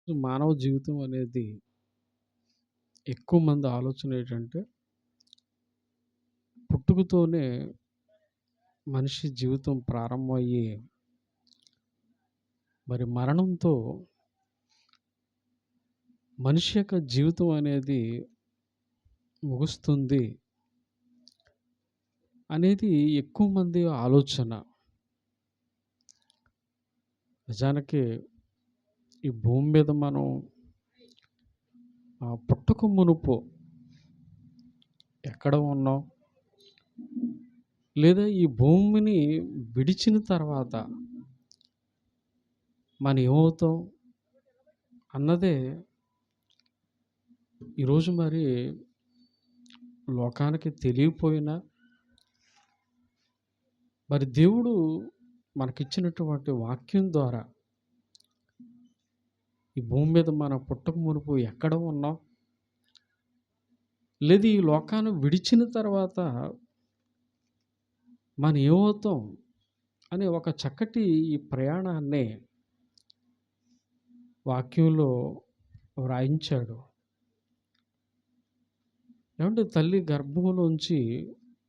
మానవ జీవితం అనేది ఎక్కువ మంది ఆలోచన ఏంటంటే, పుట్టుకతోనే మనిషి జీవితం ప్రారంభమయ్యి, మరి మరణంతో మనిషి యొక్క జీవితం అనేది ముగుస్తుంది అనేది ఎక్కువ మంది ఆలోచన. నిజానికి ఈ భూమి మీద మనం పుట్టక మునుపు ఎక్కడ ఉన్నాం? లేదా ఈ భూమిని విడిచిన తర్వాత మనం ఏమవుతాం అన్నదే ఈరోజు మరి లోకానికి తెలియపోయినా, మరి దేవుడు మనకిచ్చినటువంటి వాక్యం ద్వారా ఈ భూమి మీద మనం పుట్టక మునుపు ఎక్కడ ఉన్నాం, లేదు ఈ లోకాన్ని విడిచిన తర్వాత మనం ఏమవుతాం అనే ఒక చక్కటి ఈ ప్రయాణాన్ని వాక్యంలో వ్రాయించాడు. ఏమంటే తల్లి గర్భంలోంచి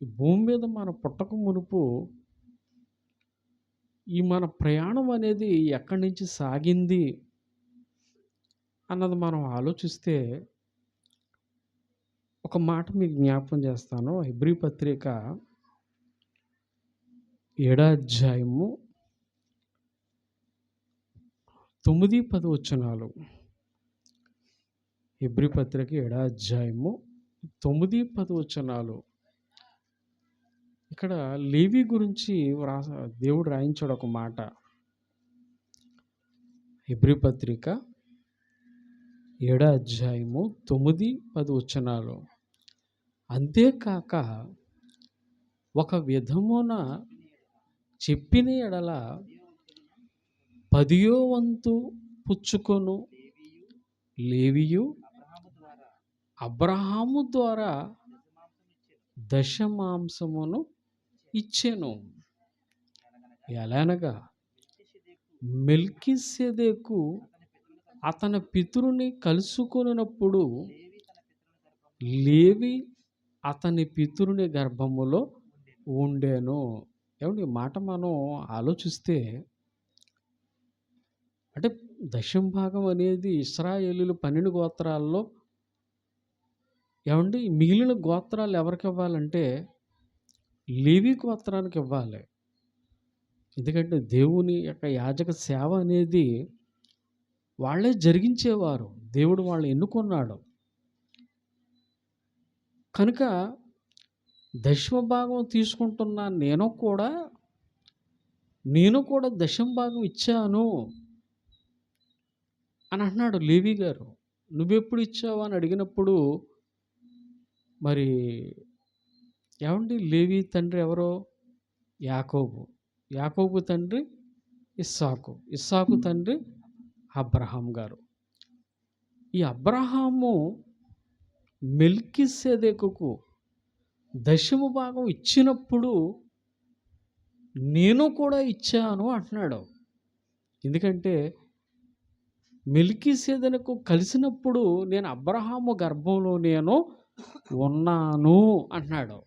భూమి మీద మనం పుట్టక మునుపు ఈ మన ప్రయాణం అనేది ఎక్కడి నుంచి సాగింది అన్నది మనం ఆలోచిస్తే, ఒక మాట మీకు జ్ఞాపకం చేస్తాను. హెబ్రీ పత్రిక 7వ అధ్యాయము 9-10 వచనాలు. హెబ్రీ పత్రిక 7వ అధ్యాయము 9-10 వచనాలు. ఇక్కడ లేవి గురించి దేవుడు రాయించాడు ఒక మాట. హెబ్రీ పత్రిక 7వ అధ్యాయము 9-10 వచనాలు. అంతేకాక ఒక విధమున చెప్పిన ఎడల 10వ వంతు పుచ్చుకొను లేవియు అబ్రహాము ద్వారా దశమాంసమును ఇచ్చెను. ఎలానగా మెల్కీసెదెకు అతని పితరుని కలుసుకొనినప్పుడు లేవి అతని పితరుని గర్భములో ఉండెను. ఏమండి ఈ మాట మనం ఆలోచిస్తే, అంటే దశమ భాగం అనేది ఇశ్రాయేలీయులు 12 గోత్రాల్లో ఏమండి మిగిలిన గోత్రాలు ఎవరికి ఇవ్వాలంటే లేవి గోత్రానికి ఇవ్వాలి. ఎందుకంటే దేవుని యొక్క యాజక సేవ అనేది వాళ్ళే జరిగించేవారు. దేవుడు వాళ్ళని ఎన్నుకున్నాడు. కనుక దశమ భాగం తీసుకుంటున్న నేను కూడా దశమ భాగం ఇచ్చాను అని అంటున్నాడు లేవి గారు. నువ్వెప్పుడు ఇచ్చావు అని అడిగినప్పుడు, మరి ఏమండి లేవి తండ్రి ఎవరో? యాకోబు. యాకోబు తండ్రి ఇస్సాకు. ఇస్సాకు తండ్రి అబ్రహాం గారు. ఈ అబ్రహాము మెల్కీసెదెకుకు దశమ భాగం ఇచ్చినప్పుడు నేను కూడా ఇచ్చాను అంటున్నాడు. ఎందుకంటే మెల్కీసెదెకు కలిసినప్పుడు నేను అబ్రహాము గర్భంలో నేను ఉన్నాను అంటున్నాడు.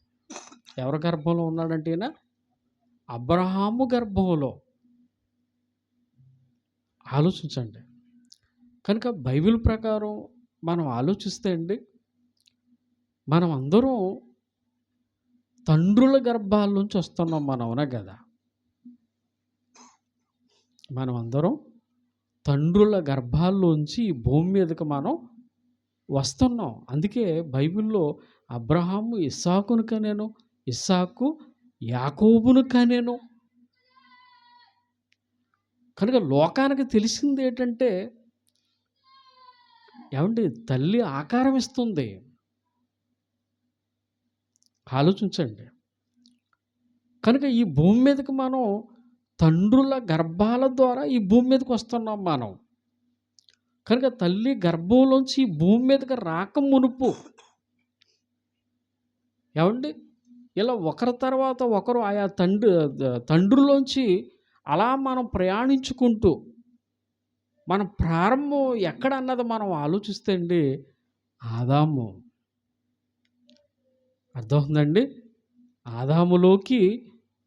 ఎవరి గర్భంలో ఉన్నాడంటే ఈయన అబ్రహాము గర్భంలో. ఆలోచించండి. కనుక బైబిల్ ప్రకారం మనం ఆలోచిస్తే అండి, మనం అందరం తండ్రుల గర్భాల నుంచి వస్తున్నాం. మనం అవునా కదా? మనం అందరం తండ్రుల గర్భాల్లోంచి ఈ భూమి మీదకి మనం వస్తున్నాం. అందుకే బైబిల్లో అబ్రహాము ఇస్సాకును కనేను, ఇస్సాకు యాకోబును కనేను. కనుక లోకానికి తెలిసింది ఏంటంటే, ఏమండి తల్లి ఆకారం ఇస్తుంది. ఆలోచించండి. కనుక ఈ భూమి మీదకి మనం తండ్రుల గర్భాల ద్వారా ఈ భూమి మీదకి వస్తున్నాం మనం. కనుక తల్లి గర్భంలోంచి ఈ భూమి మీదకి రాక మునుపు ఏమండి ఇలా ఒకరి తర్వాత ఒకరు ఆయా తండ్రులోంచి అలా మనం ప్రయాణించుకుంటూ మన ప్రారంభం ఎక్కడ అన్నది మనం ఆలోచిస్తే అండి, ఆదాము. అర్థమవుతుందండి? ఆదాములోకి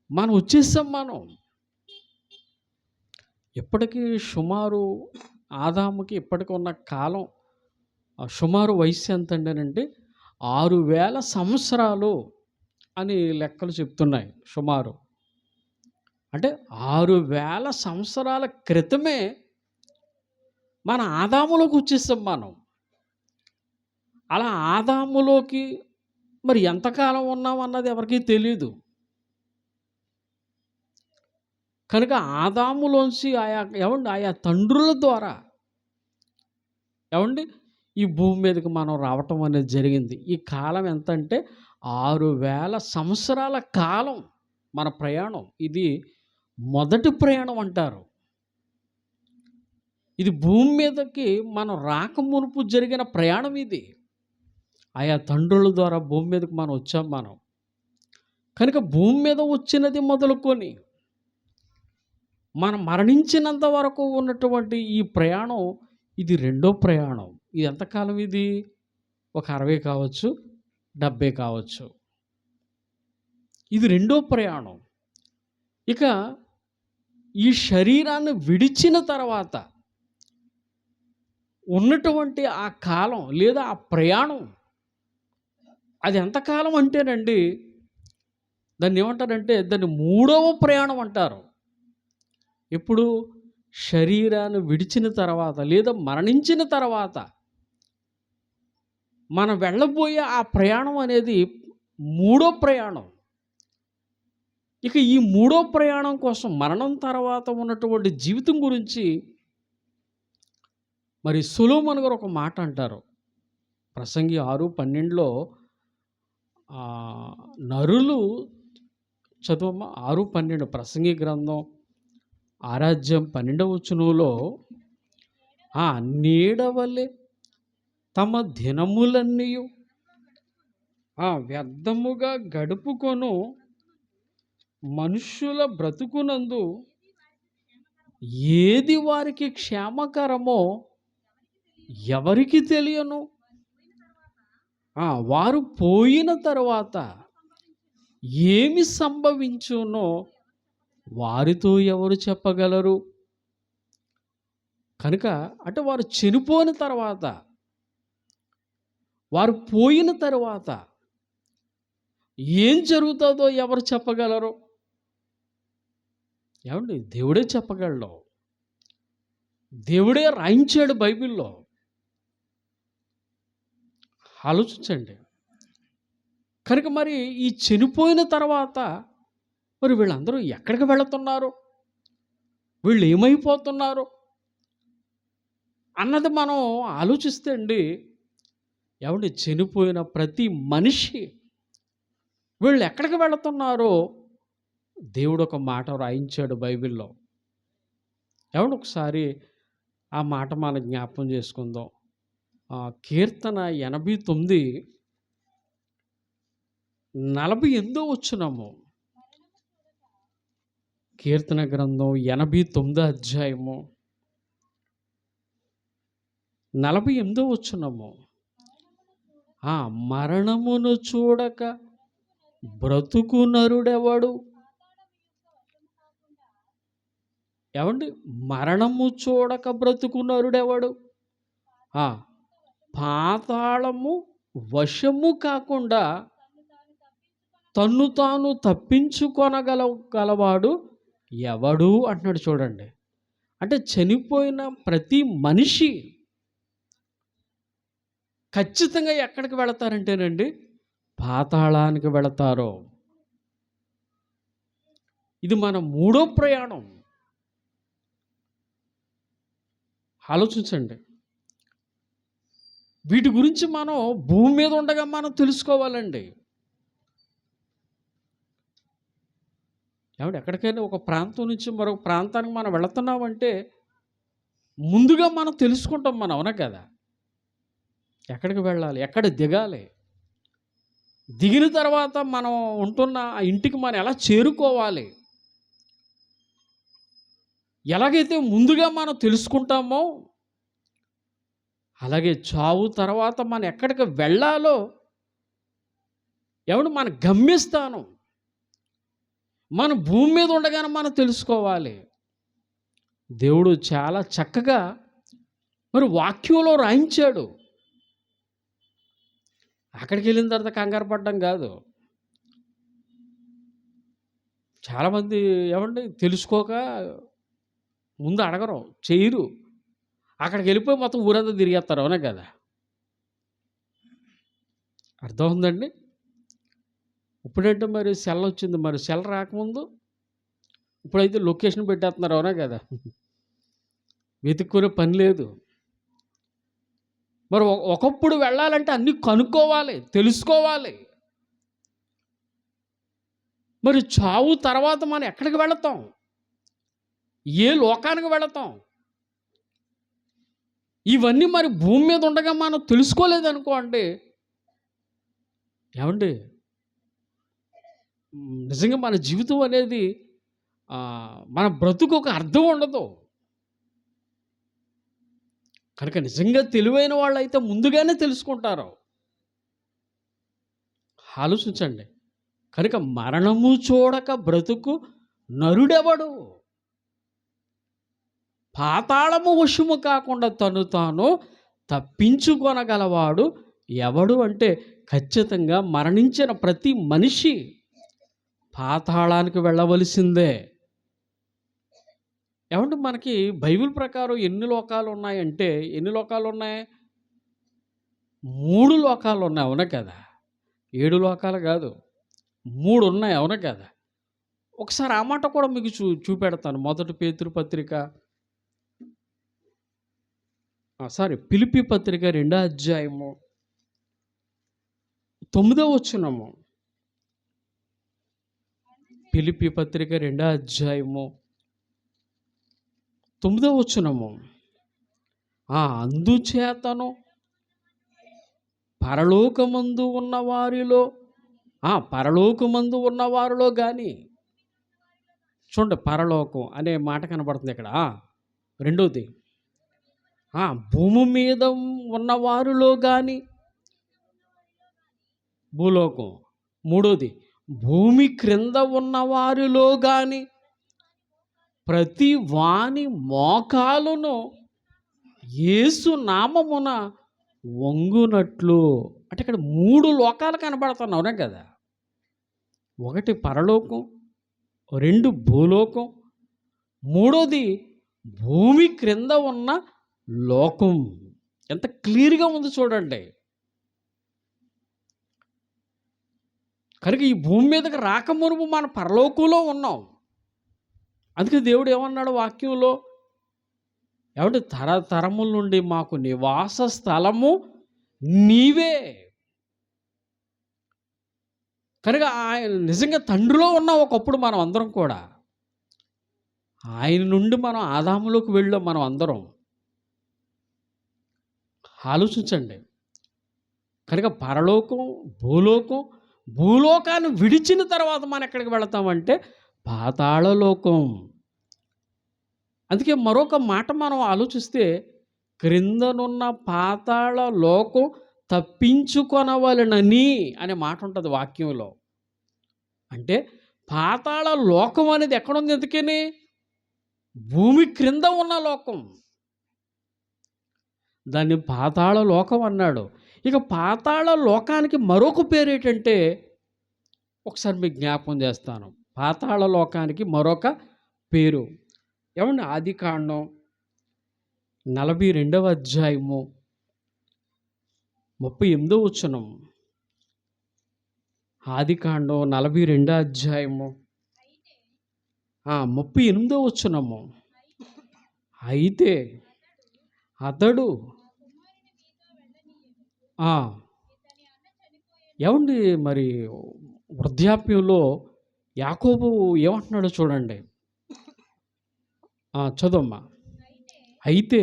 మనం వచ్చేసాం మనం. ఇప్పటికి సుమారు ఆదాముకి ఇప్పటికి ఉన్న కాలం సుమారు వయస్సు ఎంతంటేనండి 6000 సంవత్సరాలు అని లెక్కలు చెప్తున్నాయి సుమారు. అంటే 6000 సంవత్సరాల క్రితమే మన ఆదాములోకి వచ్చేసాం మనం. అలా ఆదాములోకి మరి ఎంతకాలం ఉన్నాం అన్నది ఎవరికీ తెలీదు. కనుక ఆదాములోంచి ఆయా తండ్రుల ద్వారా ఈ భూమి మీదకి మనం రావటం అనేది జరిగింది. ఈ కాలం ఎంత అంటే 6000 సంవత్సరాల కాలం మన ప్రయాణం. ఇది మొదటి ప్రయాణం అంటారు. ఇది భూమి మీదకి మనం రాకమునుపు జరిగిన ప్రయాణం ఇది. ఆయా తండ్రుల ద్వారా భూమి మీదకి మనం వచ్చాం మనం. కనుక భూమి మీద వచ్చినది మొదలుకొని మనం మరణించినంత వరకు ఉన్నటువంటి ఈ ప్రయాణం ఇది రెండో ప్రయాణం. ఇది ఎంతకాలం ఇది? ఒక 60 కావచ్చు, 70 కావచ్చు. ఇది రెండో ప్రయాణం. ఇక ఈ శరీరాన్ని విడిచిన తర్వాత ఉన్నటువంటి ఆ కాలం లేదా ఆ ప్రయాణం అది ఎంతకాలం అంటేనండి, దాన్ని ఏమంటారంటే దాన్ని మూడవ ప్రయాణం అంటారు. ఇప్పుడు శరీరాన్ని విడిచిన తర్వాత లేదా మరణించిన తర్వాత మనం వెళ్ళబోయే ఆ ప్రయాణం అనేది మూడో ప్రయాణం. ఇక ఈ మూడో ప్రయాణం కోసం మరణం తర్వాత ఉన్నటువంటి జీవితం గురించి మరి సొలొమోను గారు ఒక మాట అంటారు. ప్రసంగి 6:12లో నరులు చదువమ్మ 6:12 ప్రసంగి గ్రంథం 6:12 నీడవలె తమ దినములన్నీ వ్యర్థముగా గడుపుకొను మనుష్యుల బ్రతుకునందు ఏది వారికి క్షేమకరమో ఎవరికి తెలియను. వారు పోయిన తర్వాత ఏమి సంభవించునో వారితో ఎవరు చెప్పగలరు. కనుక అంటే వారు చనిపోయిన తర్వాత, వారు పోయిన తర్వాత ఏం జరుగుతుందో ఎవరు చెప్పగలరు? దేవుడే చెప్పగలడు. దేవుడే రాయించాడు బైబిల్లో. ఆలోచించండి. కనుక మరి ఈ చనిపోయిన తర్వాత మరి వీళ్ళందరూ ఎక్కడికి వెళుతున్నారు, వీళ్ళు ఏమైపోతున్నారు అన్నది మనం ఆలోచిస్తే అండి, చనిపోయిన ప్రతి మనిషి వీళ్ళు ఎక్కడికి వెళుతున్నారో దేవుడు ఒక మాట రాయించాడు బైబిల్లో. ఒకసారి ఆ మాట మనం జ్ఞాపకం చేసుకుందాం. కీర్తన 89:48 కీర్తన గ్రంథం 89 48 మరణమును చూడక బ్రతుకు నరుడెవడు? మరణము చూడక బ్రతుకు నరుడెవడు? పాతాళము వశము కాకుండా తన్ను తాను తప్పించుకొనగలవాడు ఎవడు అంటున్నాడు. చూడండి, అంటే చనిపోయిన ప్రతి మనిషి ఖచ్చితంగా ఎక్కడికి వెళతారంటేనండి, పాతాళానికి వెళతారు. ఇది మన మూడో ప్రయాణం. ఆలోచించండి. వీటి గురించి మనం భూమి మీద ఉండగా మనం తెలుసుకోవాలండి. ఎక్కడికైనా ఒక ప్రాంతం నుంచి మరొక ప్రాంతానికి మనం వెళుతున్నామంటే ముందుగా మనం తెలుసుకుంటాం. మనం అవునా కదా? ఎక్కడికి వెళ్ళాలి, ఎక్కడ దిగాలి, దిగిన తర్వాత మనం ఉంటున్న ఆ ఇంటికి మనం ఎలా చేరుకోవాలి, ఎలాగైతే ముందుగా మనం తెలుసుకుంటామో, అలాగే చావు తర్వాత మనం ఎక్కడికి వెళ్ళాలో, మన గమ్యస్థానం మన భూమి మీద ఉండగానే మనం తెలుసుకోవాలి. దేవుడు చాలా చక్కగా మరి వాక్యంలో రాయించాడు. అక్కడికి వెళ్ళిన తర్వాత కంగారు పడ్డం కాదు. చాలామంది తెలుసుకోక ముందు అడగరు, చేయరు. అక్కడికి వెళ్ళిపోయి మొత్తం ఊరంతా తిరిగేస్తారు. అవునా కదా? అర్థం ఉందండి. ఇప్పుడంటే మరి సెల్ వచ్చింది. మరి సెల్ రాకముందు ఇప్పుడైతే లొకేషన్ పెట్టేస్తున్నారు. అవునా కదా? వెతుక్కునే పని లేదు. మరి ఒకప్పుడు వెళ్ళాలంటే అన్నీ కనుక్కోవాలి, తెలుసుకోవాలి. మరి చావు తర్వాత మనం ఎక్కడికి వెళతాం? ఏ లోకానికి వెళతాం? ఇవన్నీ మరి భూమి మీద ఉండగా మనం తెలుసుకోలేదనుకోండి, నిజంగా మన జీవితం అనేది మన బ్రతుకు ఒక అర్థం ఉండదు. కనుక నిజంగా తెలివైన వాళ్ళైతే ముందుగానే తెలుసుకుంటారు. ఆలోచించండి. కనుక మరణము చూడక బ్రతుకు నరుడెవడు? పాతాళము వశము కాకుండా తను తాను తప్పించుకొనగలవాడు ఎవడు అంటే, ఖచ్చితంగా మరణించిన ప్రతి మనిషి పాతాళానికి వెళ్ళవలసిందే. మనకి బైబిల్ ప్రకారం ఎన్ని లోకాలు ఉన్నాయంటే, ఎన్ని లోకాలు ఉన్నాయి? 3 లోకాలు ఉన్నాయి. అవునా కదా? 7 లోకాలు కాదు, 3 ఉన్నాయి. అవునా కదా? ఒకసారి ఆ మాట కూడా మీకు చూపెడతాను. మొదటి పేతురు పత్రిక, ఫిలిప్పీ పత్రిక 2వ అధ్యాయము 9వ వచనము. ఫిలిప్పీ పత్రిక 2వ అధ్యాయము 9వ వచనము. అందుచేతను పరలోకమందు ఉన్నవారిలో కానీ, చూడండి, పరలోకం అనే మాట కనబడుతుంది ఇక్కడ. రెండోది, భూమి మీద ఉన్నవారిలో కానీ, భూలోకం. మూడోది, భూమి క్రింద ఉన్నవారిలో కానీ ప్రతి వాని మోకాలును యేసు నామమున వంగునట్లు. అంటే ఇక్కడ 3 లోకాలు కనబడుతున్నాయి. అవునా కదా? 1 పరలోకం, 2 భూలోకం, 3 భూమి క్రింద ఉన్న లోకం. ఎంత క్లియర్గా ఉంది చూడండి. కనుక ఈ భూమి మీదకి రాకమునుపు మన పరలోకంలో ఉన్నాం. అందుకే దేవుడు ఏమన్నాడు వాక్యంలో? తరతరముల నుండి మాకు నివాస స్థలము నీవే. కనుక ఆయన నిజంగా తండ్రిలో ఉన్నాం ఒకప్పుడు మనం అందరం కూడా. ఆయన నుండి మనం ఆదాములోకి వెళ్ళాం మనం అందరం. ఆలోచించండి. కనుక పరలోకం, భూలోకాన్ని విడిచిన తర్వాత మనం ఎక్కడికి వెళతామంటే పాతాళలోకం. అందుకే మరొక మాట మనం ఆలోచిస్తే, క్రిందనున్న పాతాళ లోకం తప్పించుకొనవలెనని అనే మాట ఉంటుంది వాక్యంలో. అంటే పాతాళ లోకం అనేది ఎక్కడుంది? ఎందుకని? భూమి క్రింద ఉన్న లోకం. దాన్ని పాతాళ లోకం అన్నాడు. ఇక పాతాళ లోకానికి మరొక పేరు ఏంటంటే, ఒకసారి మీకు జ్ఞాపకం చేస్తాను. పాతాళ లోకానికి మరొక పేరు ఆదికాండం 42వ అధ్యాయము 38వ వచనం. ఆదికాండం 42వ అధ్యాయము 38వ వచనము. అయితే అతడు మరి వృద్ధాప్యంలో యాకోబు ఏమంటున్నాడో చూడండి. చదవమ్మా. అయితే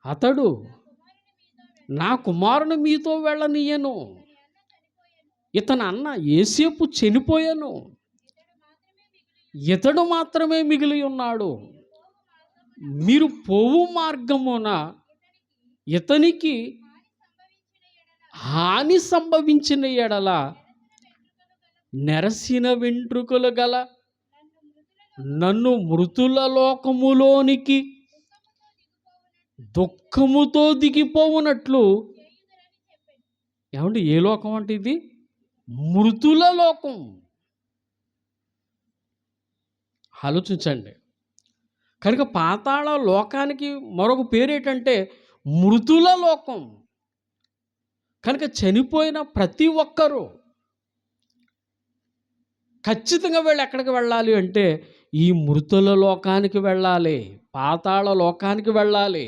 అతడు నా కుమారుని మీతో వెళ్ళనీయను, ఇతని అన్న యోసేపు చనిపోయాను, ఇతడు మాత్రమే మిగిలి ఉన్నాడు. మీరు పోవు మార్గమున ఇతనికి హాని సంభవించిన ఎడల నెరసిన వెంట్రుకలు గల నన్ను మృతుల లోకములోనికి దుఃఖముతో దిగిపోవునట్లు. ఏమండి, ఏ లోకం అంటే ఇది? మృతుల లోకం. ఆలోచించండి. కనుక పాతాళ లోకానికి మరొక పేరు ఏంటంటే మృతుల లోకం. కనుక చనిపోయిన ప్రతి ఒక్కరూ ఖచ్చితంగా వీళ్ళు ఎక్కడికి వెళ్ళాలి అంటే ఈ మృతుల లోకానికి వెళ్ళాలి, పాతాళ లోకానికి వెళ్ళాలి.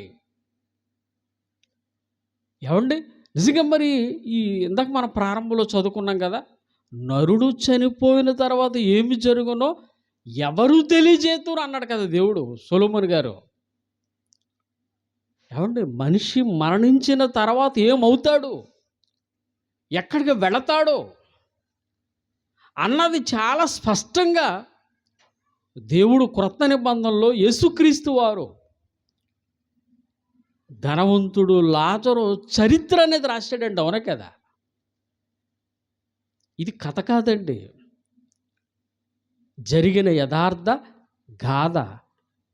ఏమండి, నిజంగా మరి ఈ ఇందాక మనం ప్రారంభంలో చదువుకున్నాం కదా, నరుడు చనిపోయిన తర్వాత ఏమి జరుగునో ఎవరు తెలియజేతురు అన్నాడు కదా దేవుడు, సొలొమోను గారు. ఏమండి, మనిషి మరణించిన తర్వాత ఏమవుతాడు, ఎక్కడికి వెళతాడు అన్నది చాలా స్పష్టంగా దేవుడు క్రొత్త నిబంధనలో యేసుక్రీస్తు వారు ధనవంతుడు లాజరు చరిత్ర అనేది రాశాడండి. అవునా కదా? ఇది కథ కాదండి, జరిగిన యథార్థ గాథ.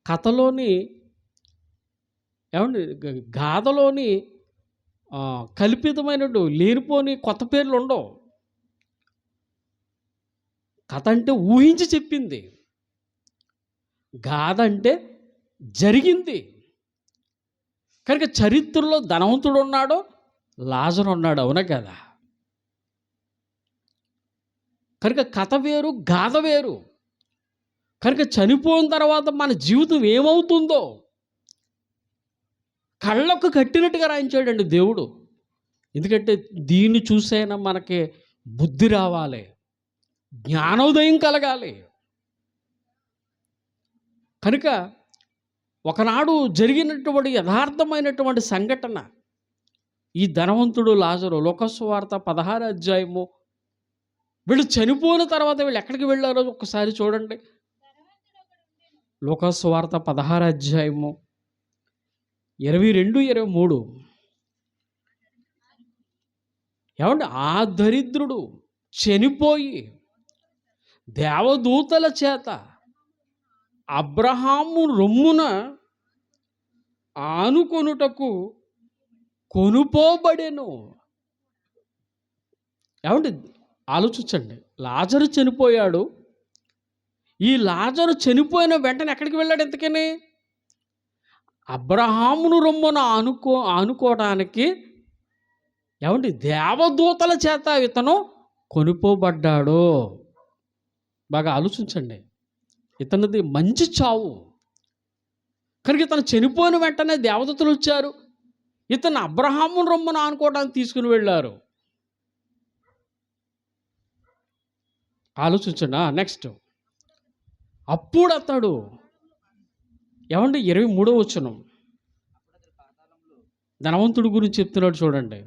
కథలోని ఏమండి గాథలోని కల్పితమైన లేనిపోని కొత్త పేర్లు ఉండవు. కథ అంటే ఊహించి చెప్పింది, గాథ అంటే జరిగింది. కనుక చరిత్రలో ధనవంతుడు ఉన్నాడు, లాజరు ఉన్నాడు. అవునా కదా? కనుక కథ వేరు, గాథ వేరు. కనుక చనిపోయిన తర్వాత మన జీవితం ఏమవుతుందో కళ్ళకు కట్టినట్టుగా రాయించాడండి దేవుడు. ఎందుకంటే దీన్ని చూసైనా మనకి బుద్ధి రావాలి, జ్ఞానోదయం కలగాలి. కనుక ఒకనాడు జరిగినటువంటి యథార్థమైనటువంటి సంఘటన ఈ ధనవంతుడు లాజరు. లోకసువార్త 16వ అధ్యాయము. వీళ్ళు చనిపోయిన తర్వాత వీళ్ళు ఎక్కడికి వెళ్ళారో ఒక్కసారి చూడండి. లోకసువార్త 16వ అధ్యాయము 22, 23. ఏమండి, ఆ దరిద్రుడు చనిపోయి దేవదూతల చేత అబ్రహాము రొమ్మున ఆనుకొనుటకు కొనుపోబడెను. ఏమండి, ఆలోచించండి. లాజరు చనిపోయాడు. ఈ లాజరు చనిపోయిన వెంటనే ఎక్కడికి వెళ్ళాడు? ఎంతకని అబ్రహామును రొమ్మున ఆనుకోవడానికి ఏమండి దేవదూతల చేత ఇతను కొనుపోబడ్డాడు. బాగా ఆలోచించండి. ఇతనిది మంచి చావు. కనుక ఇతను చనిపోయిన వెంటనే దేవదూతలు వచ్చారు, ఇతను అబ్రహామును రొమ్మున ఆనుకోవడానికి తీసుకుని వెళ్ళారు. ఆలోచించండి. నెక్స్ట్, అప్పుడు అతడు ఏమండి 23వ వచనం ధనవంతుడు గురించి చెప్తున్నాడు చూడండి.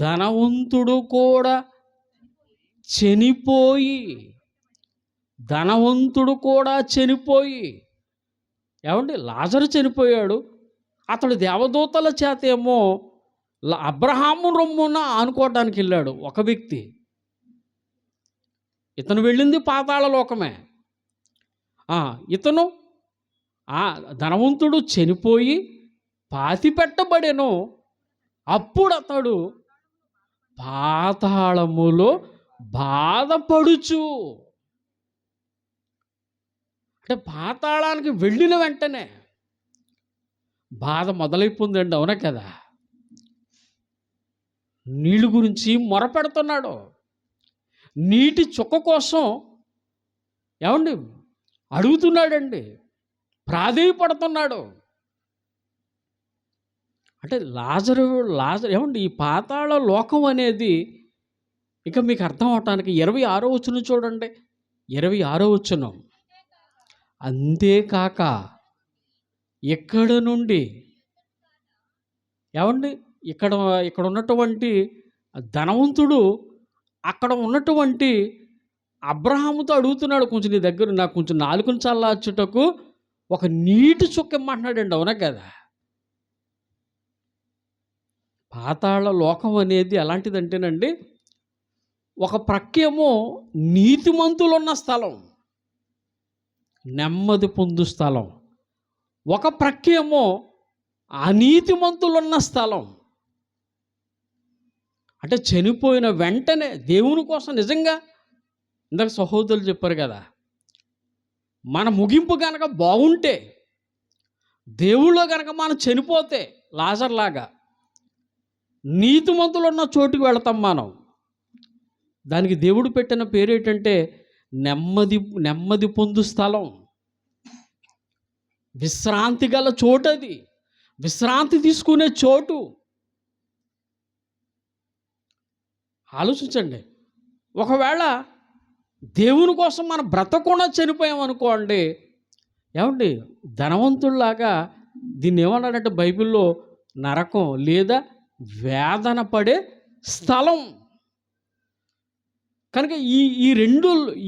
ధనవంతుడు కూడా చనిపోయి, ధనవంతుడు కూడా చనిపోయి, ఏమండి లాజరు చనిపోయాడు. అతడు దేవదూతల చేత ఏమో అబ్రహాము రొమ్మున ఆనుకోవడానికి వెళ్ళాడు ఒక వ్యక్తి. ఇతను వెళ్ళింది పాతాళ లోకమే. ఇతను ధనవంతుడు చనిపోయి పాతి పెట్టబడెను. అప్పుడు అతడు పాతాళములో బాధపడుచు, అంటే పాతాళానికి వెళ్ళిన వెంటనే బాధ మొదలైపోయిందండి. అవునా కదా? నీళ్ళు గురించి మొరపెడుతున్నాడు, నీటి చుక్క కోసం ఏమండి అడుగుతున్నాడండి, ప్రాధేయపడుతున్నాడు. అంటే లాజరు ఏమండి ఈ పాతాళ లోకం అనేది ఇక మీకు అర్థం అవటానికి 26వ వచనం చూడండి. 26వ వచనం. అంతేకాక ఇక్కడ నుండి ఏమండి ఇక్కడ ఉన్నటువంటి ధనవంతుడు అక్కడ ఉన్నటువంటి అబ్రహాముతో అడుగుతున్నాడు, కొంచెం నీ దగ్గర నాకు కొంచెం నాలుకను చల్లార్చుటకు ఒక నీటి చుక్క ఇమ్మంటున్నాడండి, అవునా కదా? పాతాళ లోకం అనేది ఎలాంటిదంటేనండి, ఒక ప్రక్కేమో నీతిమంతులున్న స్థలం, నెమ్మది పొందు స్థలం. ఒక ప్రక్కేమో అనీతిమంతులున్న స్థలం. అంటే చనిపోయిన వెంటనే దేవుని కోసం నిజంగా ఇందాక సహోదరులు చెప్పారు కదా, మన ముగింపు కనుక బాగుంటే, దేవుళ్ళో కనుక మనం చనిపోతే లాజర్లాగా నీతిమంతులున్న చోటుకు వెళతాం మనం. దానికి దేవుడు పెట్టిన పేరు ఏంటంటే నెమ్మది పొందు స్థలం, విశ్రాంతి గల చోటు. అది విశ్రాంతి తీసుకునే చోటు. ఆలోచించండి, ఒకవేళ దేవుని కోసం మనం బ్రతకుండా చనిపోయామనుకోండి, ఏమండి, ధనవంతుల్లాగా దీన్ని ఏమన్నాడంటే బైబిల్లో నరకం లేదా వేదన పడే స్థలం. కనుక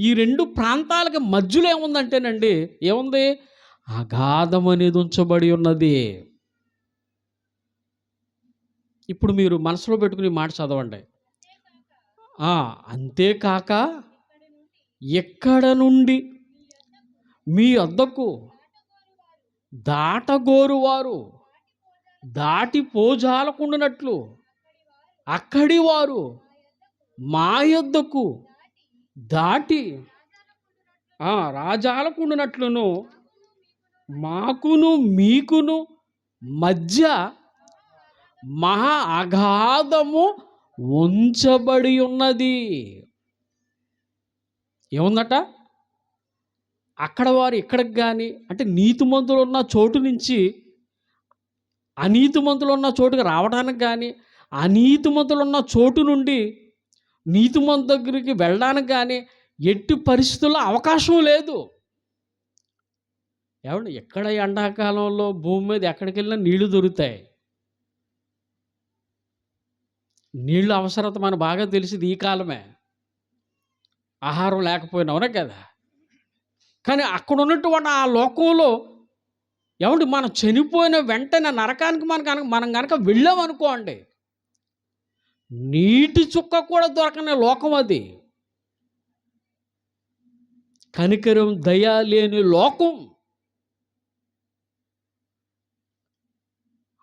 ఈ రెండు ప్రాంతాలకి మధ్యలో ఏముందంటేనండి, ఏముంది? అగాధం అనేది ఉంచబడి ఉన్నది. ఇప్పుడు మీరు మనసులో పెట్టుకుని మాట చదవండి. అంతేకాక ఎక్కడ నుండి మీ వద్దకు దాటగోరువారు దాటిపోజాలకుండానట్లు అక్కడి వారు మా యొద్దకు దాటి రాజాలకుండానట్లును మాకును మీకును మధ్య మహా అగాధము ఉంచబడి ఉన్నది. ఏముందట? అక్కడ వారు ఇక్కడికి కానీ, అంటే నీతిమంతులు ఉన్న చోటు నుంచి అనీతిమంతులు ఉన్న చోటుకు రావడానికి కానీ, అనీతిమంతులు ఉన్న చోటు నుండి నీతిమంతు దగ్గరికి వెళ్ళడానికి కానీ ఎట్టి పరిస్థితుల్లో అవకాశం లేదు. ఏమండి, ఎక్కడ ఎండాకాలంలో భూమి మీద ఎక్కడికి వెళ్ళినా నీళ్లు దొరుకుతాయి. నీళ్ళు అవసరత మనకు బాగా తెలిసింది ఈ కాలమే, ఆహారం లేకపోయినా, అవునా కదా? కానీ అక్కడ ఉన్నటువంటి ఆ లోకంలో ఏమండి, మనం చనిపోయిన వెంటనే నరకానికి మనం కనుక వెళ్ళామనుకోండి, నీటి చుక్క కూడా దొరకని లోకం అది. కనికరం దయ లేని లోకం.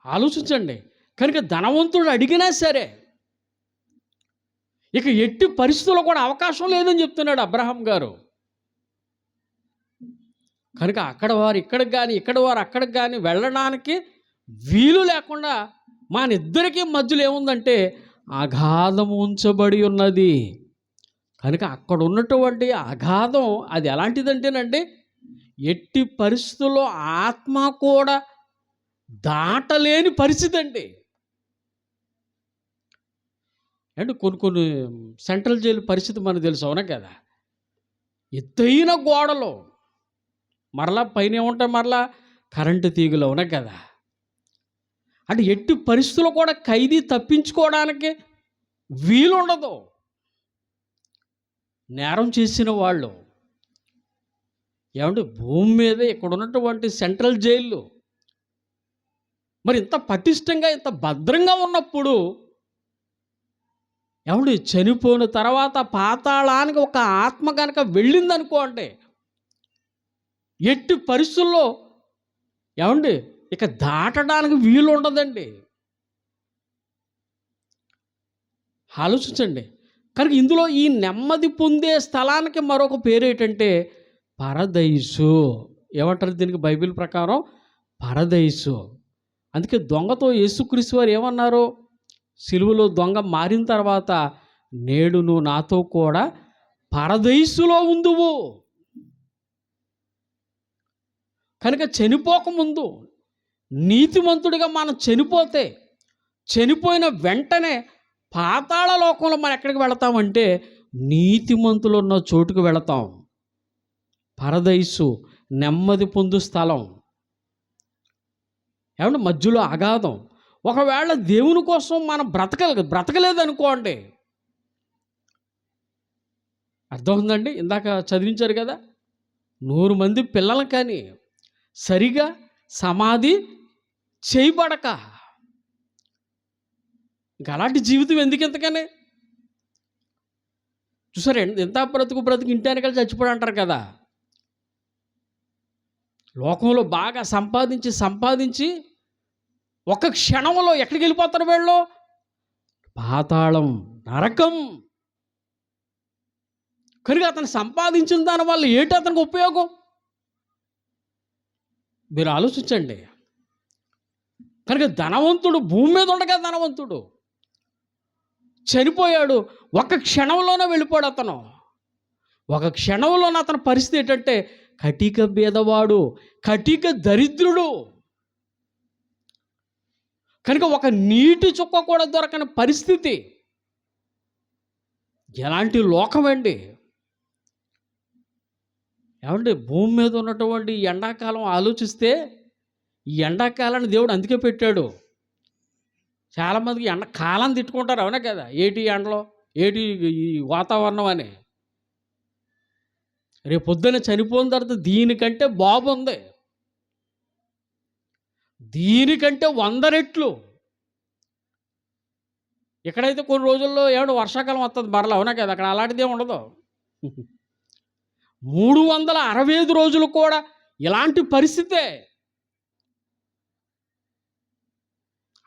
ఆలోచించండి. కనుక ధనవంతుడు అడిగినా సరే ఇక ఎట్టి పరిస్థితుల్లో కూడా అవకాశం లేదని చెప్తున్నాడు అబ్రహాం గారు. కనుక అక్కడ వారు ఇక్కడికి కానీ, ఇక్కడ వారు అక్కడికి కానీ వెళ్ళడానికి వీలు లేకుండా మన ఇద్దరికీ మధ్యలో ఏముందంటే అగాధం ఉంచబడి ఉన్నది. కనుక అక్కడ ఉన్నటువంటి అగాధం అది ఎలాంటిదంటేనండి, ఎట్టి పరిస్థితుల్లో ఆత్మ కూడా దాటలేని పరిస్థితి అండి. అంటే కొన్ని సెంట్రల్ జైలు పరిస్థితి మనకు తెలుసు, అవునా కదా? ఎత్తైన గోడలు, మరలా పైన ఏముంటాయి, మరలా కరెంటు తీగలు, అవునా కదా? అంటే ఎట్టి పరిస్థితుల్లో కూడా ఖైదీ తప్పించుకోవడానికి వీలుండదు. నేరం చేసిన వాళ్ళు ఏమంటే భూమి మీద ఇక్కడ ఉన్నటువంటి సెంట్రల్ జైళ్ళు మరి ఇంత పటిష్టంగా ఇంత భద్రంగా ఉన్నప్పుడు ఏమండి, చనిపోయిన తర్వాత పాతాళానికి ఒక ఆత్మ కనుక వెళ్ళిందనుకోండి, ఎట్టి పరిస్థితుల్లో ఏమండి ఇక దాటడానికి వీలు ఉండదండి. ఆలోచించండి. కనుక ఇందులో ఈ నెమ్మది పొందే స్థలానికి మరొక పేరు ఏంటంటే పరదైసు. ఏమంటారు దీనికి బైబిల్ ప్రకారం? పరదైసు. అందుకే దొంగతో యేసుక్రీస్తు వారు ఏమన్నారు? సిలువలో దొంగ మారిన తర్వాత, నేడు నువ్వు నాతో కూడా పరదైసులో ఉందువు. కనుక చనిపోకముందు నీతిమంతుడిగా మనం చనిపోతే, చనిపోయిన వెంటనే పాతాళ లోకంలో మనం ఎక్కడికి వెళతామంటే నీతిమంతులు ఉన్న చోటుకు వెళతాం. పరదైసు, నెమ్మది పొందు స్థలం. ఏమంటే మధ్యలో అగాధం. ఒకవేళ దేవుని కోసం మనం బ్రతకలేదనుకోండి, అర్థమవుతుందండి? ఇందాక చదివించారు కదా, 100 మంది పిల్లలు కానీ సరిగా సమాధి చేయబడక. ఇంకా అలాంటి జీవితం ఎందుకు ఇంతకని? చూసారా, ఎంత బ్రతుకు బ్రతుకు ఇంటి వెనకాల చచ్చిపోయి అంటారు కదా. లోకంలో బాగా సంపాదించి ఒక క్షణంలో ఎక్కడికి వెళ్ళిపోతారు వీళ్ళు? పాతాళం, నరకం. కనుక అతను సంపాదించిన దానివల్ల ఏంటి అతనికి ఉపయోగం? మీరు ఆలోచించండి. కనుక ధనవంతుడు భూమి మీద ఉండగా ధనవంతుడు చనిపోయాడు. ఒక క్షణంలోనే వెళ్ళిపోయాడు అతను. ఒక క్షణంలోనే అతని పరిస్థితి ఏంటంటే కటిక బీదవాడు, కటిక దరిద్రుడు. కనుక ఒక నీటి చుక్క కూడా దొరకని పరిస్థితి. ఎలాంటి లోకం అండి! ఏమండి, భూమి మీద ఉన్నటువంటి ఎండాకాలం ఆలోచిస్తే, ఈ ఎండాకాలాన్ని దేవుడు అందుకే పెట్టాడు. చాలామందికి కాలం తిట్టుకుంటారు, అవునా కదా, ఏటి ఎండలో, ఏటి ఈ వాతావరణం అని. రేపు పొద్దున్న చనిపోయిన తర్వాత దీనికంటే బాగుంది, దీనికంటే 100 రెట్లు. ఇక్కడైతే కొన్ని రోజుల్లో ఏమన్నా వర్షాకాలం వస్తుంది మరలా, అవునా కదా, అక్కడ అలాంటిదే ఉండదు. 365 రోజులు కూడా ఇలాంటి పరిస్థితే.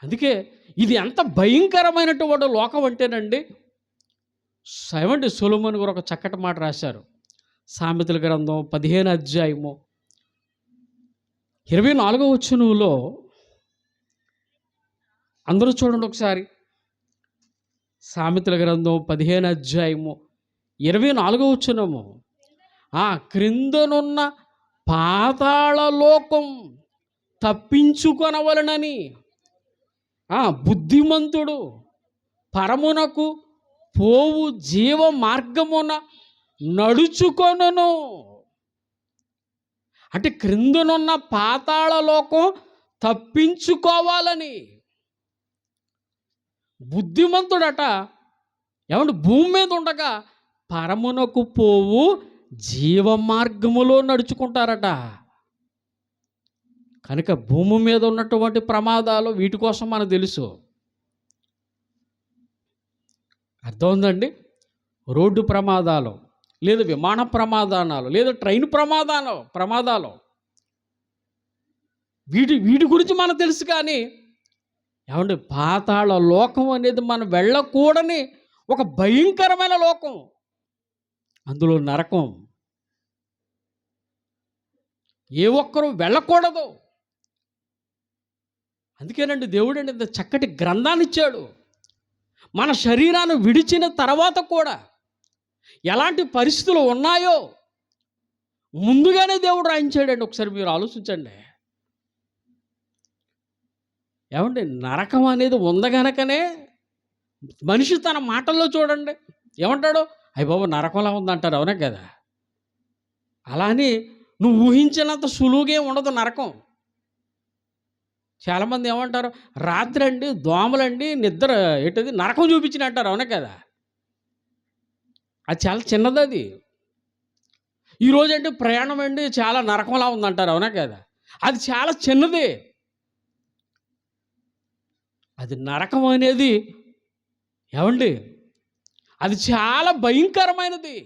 అందుకే ఇది ఎంత భయంకరమైనటువంటి లోకం అంటేనండి, సొలొమోను గారు ఒక చక్కటి మాట రాశారు. సామెతల గ్రంథం 15వ అధ్యాయము 24వ వచనంలో, అందరూ చూడండి ఒకసారి. సామెతల గ్రంథం 15వ అధ్యాయము 24వ వచనము. క్రిందనున్న పాతాళ లోకం తప్పించుకొనవలనని బుద్ధిమంతుడు పరమునకు పోవు జీవ మార్గమున నడుచుకొనును. అంటే క్రిందనున్న పాతాళ లోకం తప్పించుకోవాలని బుద్ధిమంతుడట ఏమంటే భూమి మీద ఉండగా పరమునకు పోవు జీవ మార్గములో నడుచుకుంటారట. కనుక భూమి మీద ఉన్నటువంటి ప్రమాదాలు వీటి కోసం మనకు తెలుసు. అర్థం ఉందండి? రోడ్డు ప్రమాదాలు, లేదా విమాన ప్రమాదాలు, లేదా ట్రైన్ ప్రమాదాలు వీటి గురించి మనకు తెలుసు. కానీ ఏమంటే పాతాళ లోకం అనేది మనం వెళ్ళకూడని ఒక భయంకరమైన లోకం. అందులో నరకం. ఏ ఒక్కరూ వెళ్ళకూడదు. అందుకేనండి దేవుడండి ఇంత చక్కటి గ్రంథాన్ని ఇచ్చాడు. మన శరీరాన్ని విడిచిన తర్వాత కూడా ఎలాంటి పరిస్థితులు ఉన్నాయో ముందుగానే దేవుడు రాయించాడండి. ఒకసారి మీరు ఆలోచించండి. ఏమండి, నరకం అనేది ఉందగనకనే మనిషి తన మాటల్లో చూడండి ఏమంటాడు, అయ్య బాబు నరకంలా ఉందంటారు, అవునా కదా. అలా అని నువ్వు ఊహించినంత సులువుగా ఉండదు నరకం. చాలామంది ఏమంటారు, రాత్రి అండి దోమలండి నిద్ర ఏంటది నరకం చూపించిన అంటారు, అవునా కదా. అది చాలా చిన్నది. అది ఈరోజు అంటే ప్రయాణం అండి చాలా నరకంలా ఉందంటారు, అవునా కదా. అది చాలా చిన్నది. అది నరకం అనేది ఏమండి, అది చాలా భయంకరమైనది.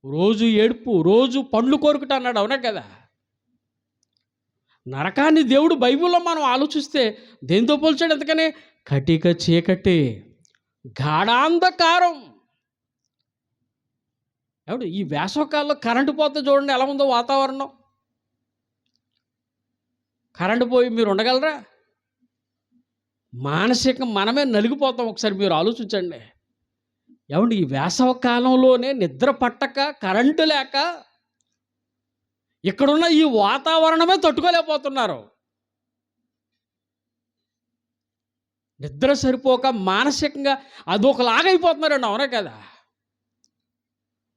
రోజు ఏడుపు, రోజు పండ్లు కొరుకుట అన్నాడు, అవునా కదా. నరకాన్ని దేవుడు బైబిల్లో మనం ఆలోచిస్తే దేంతో పోల్చాడు? ఎందుకని కటిక చీకటి, గాఢాంధకారం. ఏమండి, ఈ వేసవకాలంలో కరెంటు పోతే చూడండి ఎలా ఉందో వాతావరణం. కరెంటు పోయి మీరు ఉండగలరా? మానసికంగా మనమే నలిగిపోతాం. ఒకసారి మీరు ఆలోచించండి. ఏమండి, ఈ వేసవ కాలంలోనే నిద్ర పట్టక, కరెంటు లేక ఇక్కడున్న ఈ వాతావరణమే తట్టుకోలేకపోతున్నారు. నిద్ర సరిపోక మానసికంగా అదొకలాగైపోతున్నారండి, అవునా కదా.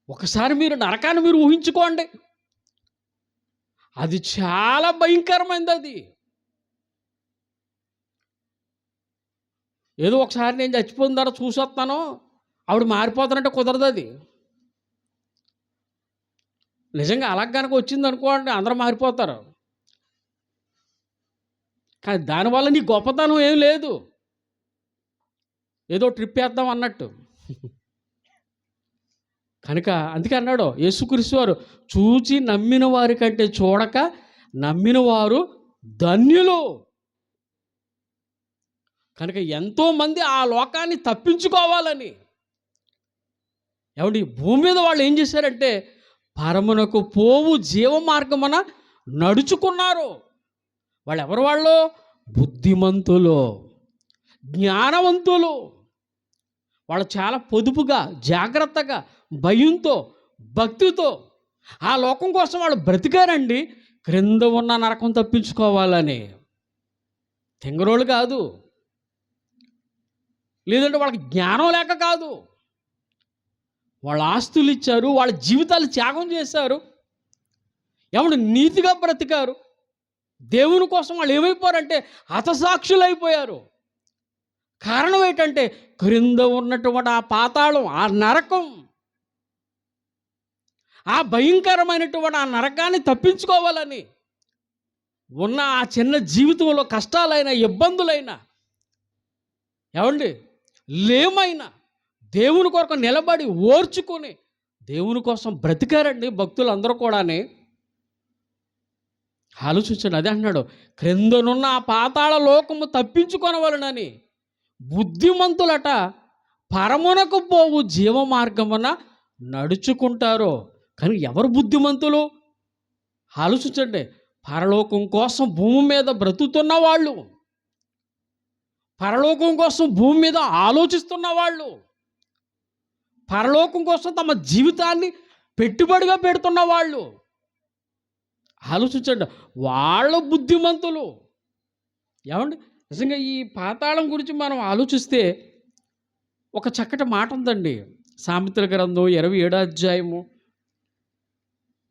ఒకసారి మీరు నరకాన్ని మీరు ఊహించుకోండి. అది చాలా భయంకరమైనది. అది ఏదో ఒకసారి నేను చచ్చిపోయిన తర్వాత చూసి వస్తాను, ఆవిడ మారిపోతానంటే కుదరదు. అది నిజంగా అలా కనుక వచ్చిందనుకోండి అందరూ మారిపోతారు. కానీ దానివల్ల నీ గొప్పతనం ఏం లేదు. ఏదో ట్రిప్ ఏద్దాం అన్నట్టు. కనుక అందుకే అన్నాడు యేసుక్రీస్తు వారు, చూచి నమ్మిన వారి కంటే చూడక నమ్మిన వారు ధన్యులు. కనుక ఎంతోమంది ఆ లోకాన్ని తప్పించుకోవాలని, ఏమండి భూమి మీద వాళ్ళు ఏం చేశారంటే పరమునకు పోవు జీవ మార్గమున నడుచుకున్నారు. వాళ్ళు ఎవరు? వాళ్ళు బుద్ధిమంతులు, జ్ఞానవంతులు. వాళ్ళు చాలా పొదుపుగా, జాగ్రత్తగా, భయంతో, భక్తితో ఆ లోకం కోసం వాళ్ళు బ్రతికారండి. క్రింద ఉన్న నరకం తప్పించుకోవాలని. తెంగరోళ్ళు కాదు, లేదంటే వాళ్ళకి జ్ఞానం లేక కాదు. వాళ్ళ ఆస్తులు ఇచ్చారు, వాళ్ళ జీవితాలు త్యాగం చేశారు, ఏమంటే నీతిగా బ్రతికారు. దేవుని కోసం వాళ్ళు ఏమైపోయారంటే హతసాక్షులు అయిపోయారు. కారణం ఏంటంటే క్రింద ఉన్నటువంటి ఆ పాతాళం, ఆ నరకం, ఆ భయంకరమైనటువంటి ఆ నరకాన్ని తప్పించుకోవాలని ఉన్న ఆ చిన్న జీవితంలో కష్టాలైన, ఇబ్బందులైన, ఏమండి లేమైనా దేవుని కొరకు నిలబడి ఓర్చుకొని దేవుని కోసం బ్రతికారండి భక్తులు అందరూ కూడానే. ఆలోచించండి. అదే అంటున్నాడు, క్రిందనున్న ఆ పాతాళ లోకము తప్పించుకొనవలనని బుద్ధిమంతులట పరమునకు పోవు జీవ మార్గమున నడుచుకుంటారో. కానీ ఎవరు బుద్ధిమంతులు? ఆలోచించండి. పరలోకం కోసం భూమి మీద బ్రతుకుతున్న వాళ్ళు, పరలోకం కోసం భూమి మీద ఆలోచిస్తున్న వాళ్ళు, పరలోకం కోసం తమ జీవితాన్ని పెట్టుబడిగా పెడుతున్న వాళ్ళు. ఆలోచించండి, వాళ్ళ బుద్ధిమంతులు. ఏమండి నిజంగా ఈ పాతాళం గురించి మనం ఆలోచిస్తే ఒక చక్కటి మాట ఉందండి. సామెతల గ్రంథం 27వ అధ్యాయము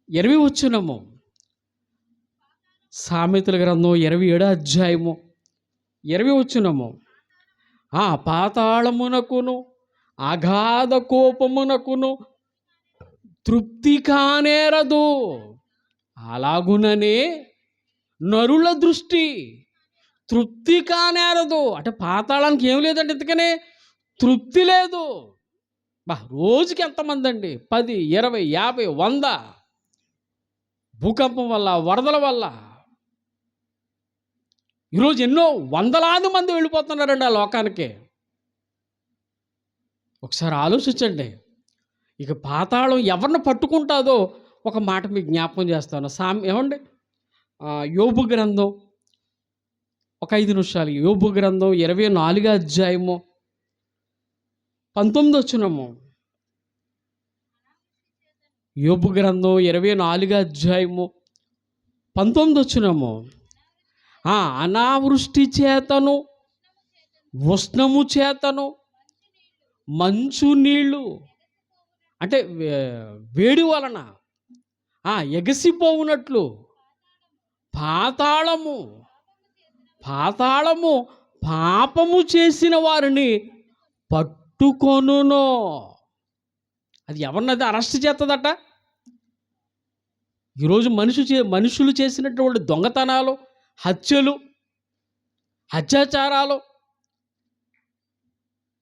20 వచనము. సామెతల గ్రంథం 27వ అధ్యాయము 20 వచనము. ఆ పాతాళమునకును అగాధ కోపమునకును తృప్తి కానేరదు, అలాగుననే నరుల దృష్టి తృప్తి కానేరదు. అంటే పాతాళానికి ఏం లేదండి, ఇంతకనే తృప్తి లేదు. రోజుకి ఎంతమంది అండి? 10, 20, 50, 100 భూకంపం వల్ల, వరదల వల్ల ఈరోజు ఎన్నో వందలాది మంది వెళ్ళిపోతున్నారండి ఆ లోకానికి. ఒకసారి ఆలోచించండి. ఇక పాతాళం ఎవరిని పట్టుకుంటుందో ఒక మాట మీకు జ్ఞాపకం చేస్తాను. ఏమండి యోబు గ్రంథం ఒక 5 నిమిషాలు. యోబు గ్రంథం 24వ అధ్యాయము 19 వచనము. యోబు గ్రంథం 24వ అధ్యాయము 19 వచనము. అనావృష్టి చేతను, ఉష్ణము చేతను, మంచు నీళ్ళు అంటే వేడి వలన ఎగసిపోవునట్లు పాతాళము పాపము చేసిన వారిని పట్టుకొనును. అది ఎవరినది అరెస్ట్ చేస్తుందట? ఈరోజు మనుషులు చేసినటువంటి దొంగతనాలు, హత్యలు, అత్యాచారాలు,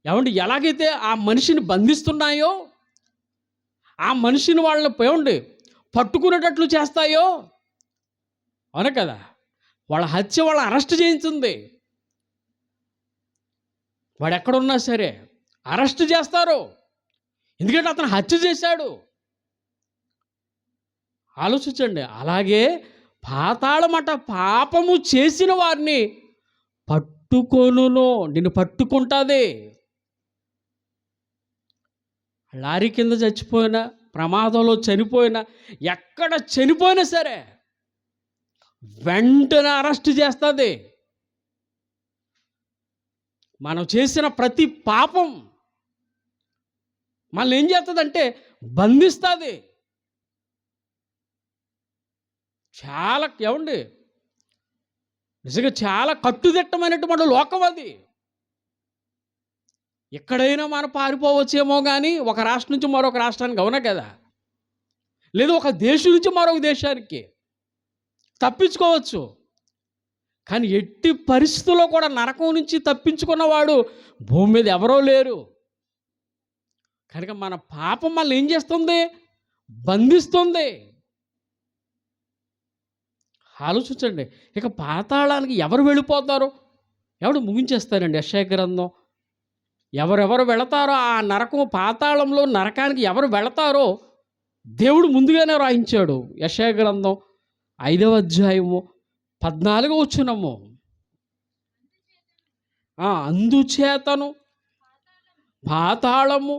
ఏమండి ఎలాగైతే ఆ మనిషిని బంధిస్తున్నాయో, ఆ మనిషిని వాళ్ళని ఏమండి పట్టుకునేటట్లు చేస్తాయో, అవును కదా, వాళ్ళ హత్య వాళ్ళ అరెస్ట్ చేయించింది. వాడు ఎక్కడున్నా సరే అరెస్ట్ చేస్తారు, ఎందుకంటే అతను హత్య చేశాడు. ఆలోచించండి. అలాగే పాతాళమట పాపము చేసిన వారిని పట్టుకొనును. నిన్ను పట్టుకుంటుంది. లారీ కింద చచ్చిపోయినా, ప్రమాదంలో చనిపోయినా, ఎక్కడ చనిపోయినా సరే వెంటనే అరెస్ట్ చేస్తుంది. మనం చేసిన ప్రతి పాపం మనల్ని ఏం చేస్తుందంటే బంధిస్తుంది. చాలా ఏమండి నిజంగా చాలా కట్టుదిట్టమైనటువంటి లోకం అది. ఎక్కడైనా మనం పారిపోవచ్చేమో కానీ ఒక రాష్ట్రం నుంచి మరొక రాష్ట్రానికి, అవునా కదా. లేదా ఒక దేశం నుంచి మరొక దేశానికి తప్పించుకోవచ్చు. కానీ ఎట్టి పరిస్థితుల్లో కూడా నరకం నుంచి తప్పించుకున్నవాడు భూమి మీద ఎవరో లేరు. కనుక మన పాపం మనల్ని ఏం చేస్తుంది? బంధిస్తుంది. ఆలోచించండి. ఇక పాతాళానికి ఎవరు వెళ్ళిపోతారు? ఎవడు ముగించేస్తారండి యెషయా గ్రంథం. ఎవరెవరు వెళతారో ఆ నరకం, పాతాళంలో నరకానికి ఎవరు వెళతారో దేవుడు ముందుగానే రాయించాడు. యెషయా గ్రంథం 5వ అధ్యాయము 14వ వచనము. అందుచేతను పాతాళము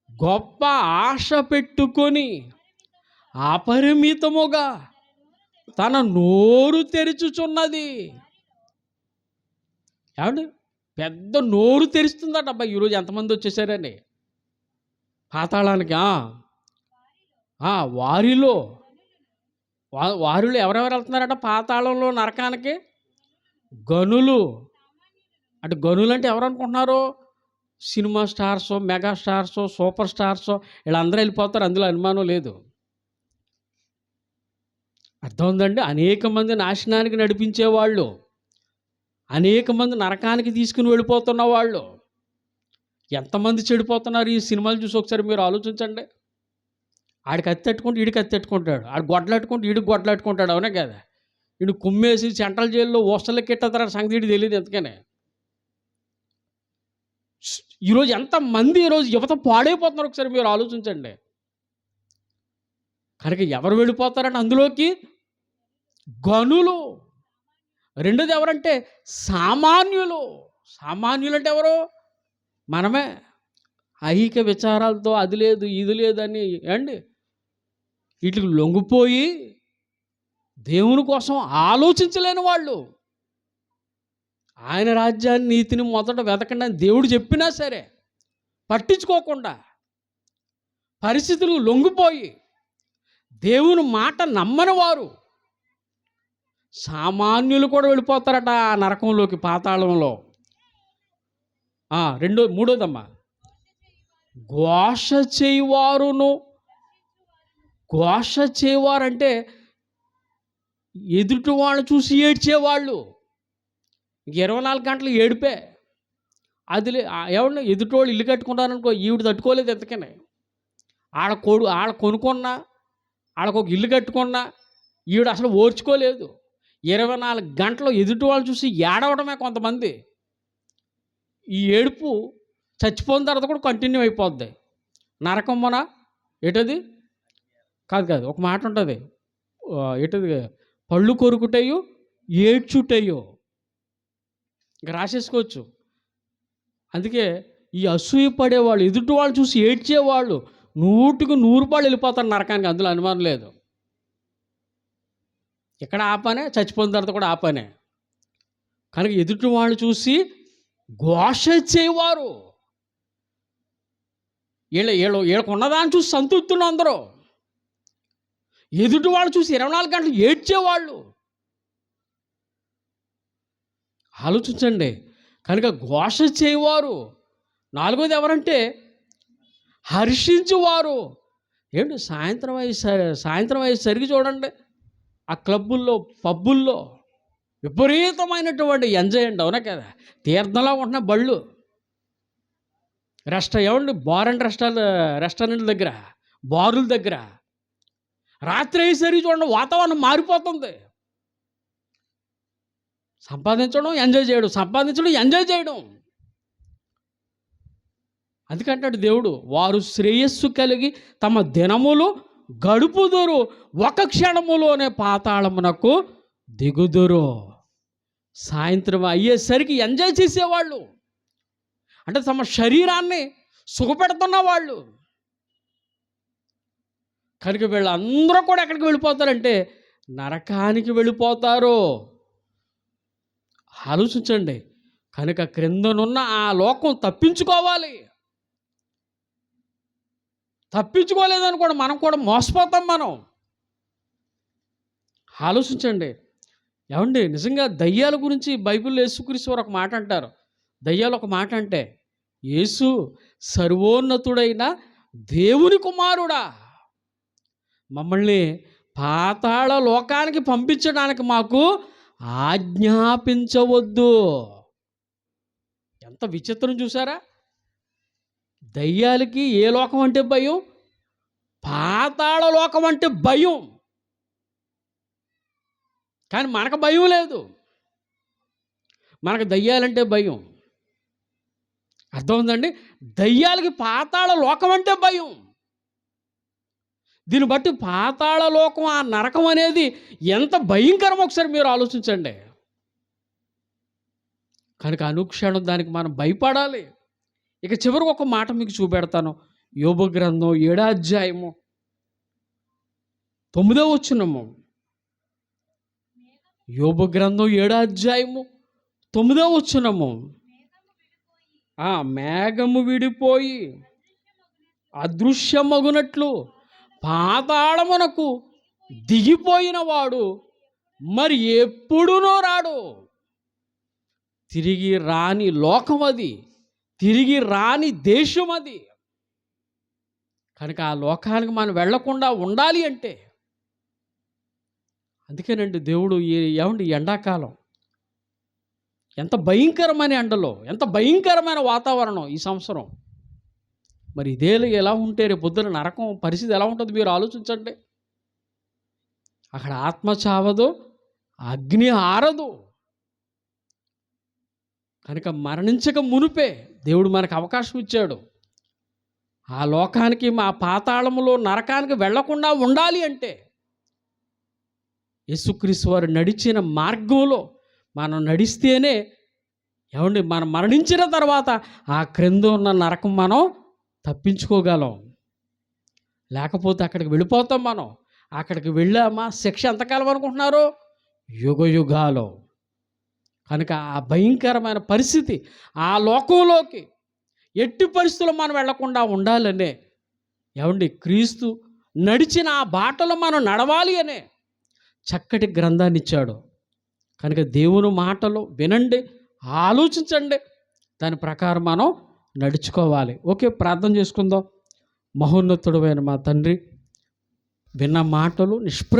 గొప్ప ఆశ పెట్టుకొని అపరిమితముగా తన నోరు తెరుచుచున్నది. ఏమండి? పెద్ద నోరు తెరుస్తుందట. అబ్బాయి ఈరోజు ఎంతమంది వచ్చేసారని పాతాళానికి. వారిలో ఎవరెవరు వెళ్తున్నారట పాతాళంలో నరకానికి? గనులు. అంటే గనులు అంటే ఎవరు అనుకుంటున్నారు? Cinema stars, mega stars, super stars వీళ్ళందరూ వెళ్ళిపోతారు, అందులో అనుమానం లేదు. అర్థం ఉందండి? అనేక మంది నాశనానికి నడిపించేవాళ్ళు, అనేక మంది నరకానికి తీసుకుని వెళ్ళిపోతున్న వాళ్ళు. ఎంతమంది చెడిపోతున్నారు ఈ సినిమాలు చూసి ఒకసారి మీరు ఆలోచించండి. ఆడికి అత్తెట్టుకుంటే ఈడికి అత్తెట్టుకుంటాడు, ఆడు గొడ్లట్టుకుంటే ఈడికి గొడ్లట్టుకుంటాడు. అవునే కదా? ఈడు కుమ్మేసి సెంట్రల్ జైల్లో ఊసలకి ఎట్టతారని సంగతి ఈడు తెలియదు ఎందుకనే. ఈరోజు ఎంతమంది ఈరోజు యువత పాడైపోతున్నారు ఒకసారి మీరు ఆలోచించండి. కనుక ఎవరు వెళ్ళిపోతారంటే అందులోకి? గనులు. రెండోది ఎవరంటే సామాన్యులు. సామాన్యులు అంటే ఎవరు? మనమే. ఐహిక విచారాలతో అది లేదు ఇది లేదని అండి వీటికి లొంగిపోయి దేవుని కోసం ఆలోచించలేని వాళ్ళు. ఆయన రాజ్యాన్ని, నీతిని మొదట వెతకండి అని దేవుడు చెప్పినా సరే పట్టించుకోకుండా పరిస్థితులకు లొంగిపోయి దేవుని మాట నమ్మని వారు, సామాన్యులు కూడా వెళ్ళిపోతారట ఆ నరకంలోకి, పాతాళంలో. మూడోదమ్మా, ఘోష చేయవారును. ఘోష చేయవారంటే ఎదుటి వాళ్ళు చూసి ఏడ్చేవాళ్ళు. 24 గంటలు ఏడిపే. అది ఎవరిని ఎదుటోళ్ళు ఇల్లు కట్టుకుంటారనుకో, ఈవిడ తట్టుకోలేదు ఎంతకనే. ఆడ కొనుక్కున్నా, ఆడకు ఒక ఇల్లు కట్టుకున్నా ఈవిడ అసలు ఓర్చుకోలేదు. 24 గంటలు ఎదుటి వాళ్ళు చూసి ఏడవడమే కొంతమంది. ఈ ఏడుపు చచ్చిపోయిన తర్వాత కూడా కంటిన్యూ అయిపోద్ది. నరకం మన ఏటది కాదు, ఒక మాట ఉంటుంది, ఏటది, పళ్ళు కొరుకుటయో ఏడ్చుటయో. ఇంకా రాసేసుకోవచ్చు. అందుకే ఈ అసూయ పడేవాళ్ళు, ఎదుటి వాళ్ళు చూసి ఏడ్చేవాళ్ళు 100కి 100 వెళ్ళిపోతారు నరకానికి, అందులో అనుమానం లేదు. ఇక్కడ ఆపనే, చచ్చిపోయిన తర్వాత కూడా ఆపనే. కనుక ఎదుటి వాళ్ళు చూసి ఘోష చేయవారు, వీళ్ళకు ఉన్నదాన్ని చూసి సంతృప్తులు అందరూ. ఎదుటి వాళ్ళు చూసి 24 గంటలు ఏడ్చేవాళ్ళు. ఆలోచించండి. కనుక ఘోష చేయవారు. 4వది ఎవరంటే హర్షించువారు. ఏంటి? సాయంత్రం అయ్యేసరికి చూడండి ఆ క్లబ్బుల్లో, పబ్బుల్లో విపరీతమైనటువంటి ఎంజాయ్ అండి. అవునా కదా? తీర్థంలా ఉంటున్న బళ్ళు, ఏమండి, బార్ అండ్ రెస్టారెంట్ల దగ్గర, బారుల దగ్గర రాత్రి అయ్యేసరికి చూడండి వాతావరణం మారిపోతుంది. సంపాదించడం, ఎంజాయ్ చేయడం, సంపాదించడం, ఎంజాయ్ చేయడం. అందుకంటాడు దేవుడు, వారు శ్రేయస్సు కలిగి తమ దినములు గడుపుదురు, ఒక క్షణములోనే పాతాళమునకు దిగుదురు. సాయంత్రం అయ్యేసరికి ఎంజాయ్ చేసేవాళ్ళు, అంటే తమ శరీరాన్ని సుఖపెడుతున్న వాళ్ళు. కనుక వీళ్ళందరూ కూడా ఎక్కడికి వెళ్ళిపోతారంటే నరకానికి వెళ్ళిపోతారు. ఆలోచించండి. కనుక క్రిందనున్న ఆ లోకం తప్పించుకోవాలి. తప్పించుకోలేదని కూడా మనం కూడా మోసపోతాం మనం. ఆలోచించండి. ఏమండి, నిజంగా దయ్యాల గురించి బైబిల్లో యేసుక్రీస్తు వారు ఒక మాట అంటారు. దయ్యాలు ఒక మాట అంటే, యేసు సర్వోన్నతుడైన దేవుని కుమారుడా. మమ్మల్ని పాతాళ లోకానికి పంపించడానికి మాకు ఆజ్ఞాపించవద్దు. ఎంత విచిత్రం చూసారా? దయ్యాలకి ఏ లోకం అంటే భయం? పాతాళ లోకం అంటే భయం. కానీ మనకు భయం లేదు. మనకు దయ్యాలంటే భయం. అర్థమవుతుందండి? దయ్యాలకి పాతాళ లోకం అంటే భయం. దీన్ని బట్టి పాతాళ లోకం, ఆ నరకం అనేది ఎంత భయంకరం ఒకసారి మీరు ఆలోచించండి. కనుక అనుక్షణం దానికి మనం భయపడాలి. ఇక చివరికి ఒక మాట మీకు చూపెడతాను. యోబు గ్రంథం 7వ అధ్యాయము 9వ వచనము. యోబు గ్రంథం 7వ అధ్యాయము 9వ వచనము. మేఘము విడిపోయి అదృశ్యమగునట్లు పాతాళమునకు దిగిపోయిన వాడు మరి ఎప్పుడునో రాడు. తిరిగి రాని లోకం అది, తిరిగి రాని దేశం అది. కనుక ఆ లోకానికి మనం వెళ్లకుండా ఉండాలి అంటే, అందుకేనండి దేవుడు ఏమండి ఎండాకాలం ఎంత భయంకరమైన ఎండలో, ఎంత భయంకరమైన వాతావరణం ఈ సంవత్సరం. మరి ఇదే ఎలా ఉంటే రేపు పొద్దున నరకం పరిస్థితి ఎలా ఉంటుంది మీరు ఆలోచించండి. అక్కడ ఆత్మ చావదు, అగ్ని ఆరదు. కనుక మరణించక మునుపే దేవుడు మనకు అవకాశం ఇచ్చాడు. ఆ లోకానికి, మా పాతాళములో నరకానికి వెళ్లకుండా ఉండాలి అంటే యేసుక్రీస్తు వారు నడిచిన మార్గంలో మనం నడిస్తేనే ఏమండి మనం మరణించిన తర్వాత ఆ క్రింద ఉన్న నరకం మనం తప్పించుకోగలం. లేకపోతే అక్కడికి వెళ్ళిపోతాం. మనం అక్కడికి వెళ్ళామా శిక్ష ఎంతకాలం అనుకుంటున్నారు? యుగ యుగాలు. కనుక ఆ భయంకరమైన పరిస్థితి, ఆ లోకంలోకి ఎట్టి పరిస్థితుల్లో మనం వెళ్లకుండా ఉండాలనే ఏమండి క్రీస్తు నడిచిన ఆ బాటలో మనం నడవాలి అనే చక్కటి గ్రంథాన్ని ఇచ్చాడు. కనుక దేవుని మాటలు వినండి, ఆలోచించండి, దాని ప్రకారం మనం నడుచుకోవాలి. ఓకే, ప్రార్థన చేసుకుందాం. మహోన్నతుడైన మా తండ్రి, విన్న మాటలు